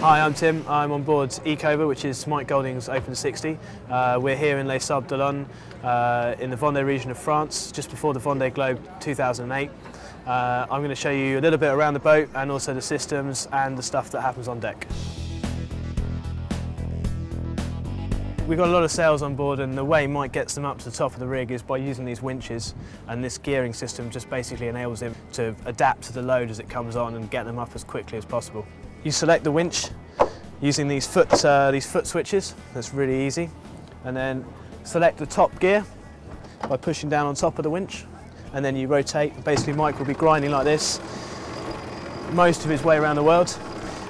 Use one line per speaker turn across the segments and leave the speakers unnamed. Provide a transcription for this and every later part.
Hi, I'm Tim. I'm on board ECOVER, which is Mike Golding's Open 60. We're here in Les Sables d'Olonne in the Vendée region of France, just before the Vendée Globe 2008. I'm going to show you a little bit around the boat and also the systems and the stuff that happens on deck. We've got a lot of sails on board, and the way Mike gets them up to the top of the rig is by using these winches, and this gearing system just basically enables him to adapt to the load as it comes on and get them up as quickly as possible. You select the winch using these foot switches. That's really easy. And then select the top gear by pushing down on top of the winch, and then you rotate. Basically Mike will be grinding like this most of his way around the world.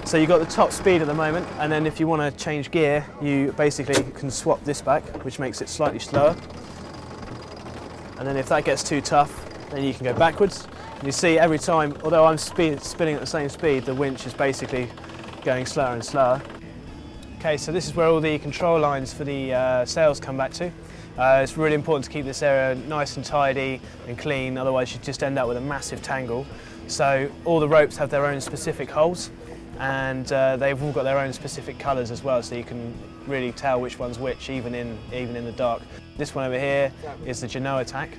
So you've got the top speed at the moment, and then if you want to change gear, you basically can swap this back, which makes it slightly slower. And then if that gets too tough, then you can go backwards. And you see every time, although I'm spinning at the same speed, the winch is basically going slower and slower. Okay, so this is where all the control lines for the sails come back to. It's really important to keep this area nice and tidy and clean, otherwise you just end up with a massive tangle. So all the ropes have their own specific holes, and they've all got their own specific colours as well, so you can really tell which one's which, even in the dark. This one over here is the Genoa tack.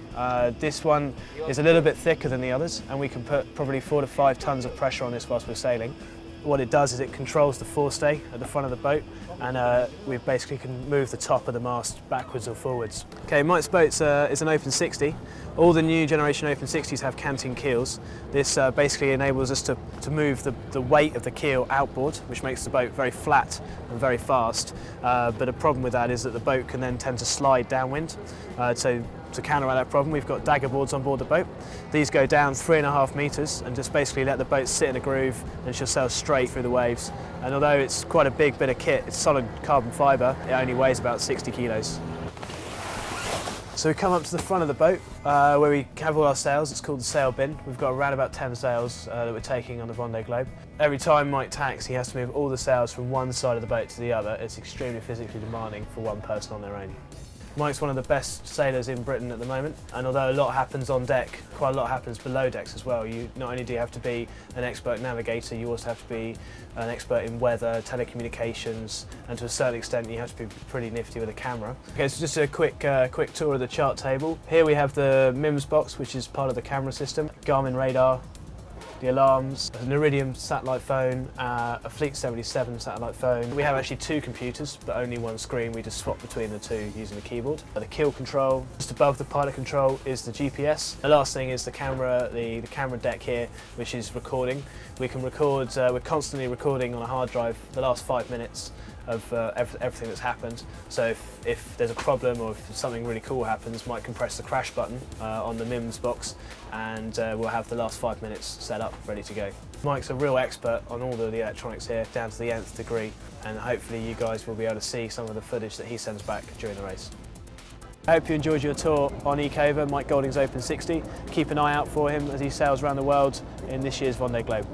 This one is a little bit thicker than the others, and we can put probably 4 to 5 tons of pressure on this whilst we're sailing. What it does is it controls the forestay at the front of the boat, and we basically can move the top of the mast backwards or forwards. Okay, Mike's boat is an Open 60. All the new generation Open 60s have canting keels. This basically enables us to move the weight of the keel outboard, which makes the boat very flat and very fast. But a problem with that is that the boat can then tend to slide downwind. So to counteract that problem, we've got dagger boards on board the boat. These go down 3.5 metres and just basically let the boat sit in a groove, and she'll sail straight through the waves. And although it's quite a big bit of kit, it's solid carbon fibre, it only weighs about 60 kilos. So we come up to the front of the boat where we have all our sails. It's called the sail bin. We've got around about 10 sails that we're taking on the Vendée Globe. Every time Mike tacks, he has to move all the sails from one side of the boat to the other. It's extremely physically demanding for one person on their own. Mike's one of the best sailors in Britain at the moment, and although a lot happens on deck, quite a lot happens below decks as well. Not only do you have to be an expert navigator, you also have to be an expert in weather, telecommunications, and to a certain extent you have to be pretty nifty with a camera. Okay, so just a quick tour of the chart table. Here we have the MIMS box, which is part of the camera system, Garmin radar, the alarms, an Iridium satellite phone, a Fleet 77 satellite phone. We have actually 2 computers, but only one screen. We just swap between the 2 using the keyboard. The keel control, just above the pilot control, is the GPS. The last thing is the camera, the camera deck here, which is recording. We can record, we're constantly recording on a hard drive the last 5 minutes of everything that's happened. So if there's a problem or if something really cool happens, Mike can press the crash button on the MIMS box, and we'll have the last 5 minutes set up, ready to go. Mike's a real expert on all the electronics here, down to the nth degree, and hopefully you guys will be able to see some of the footage that he sends back during the race. I hope you enjoyed your tour on ECOVER, Mike Golding's Open 60. Keep an eye out for him as he sails around the world in this year's Vendée Globe.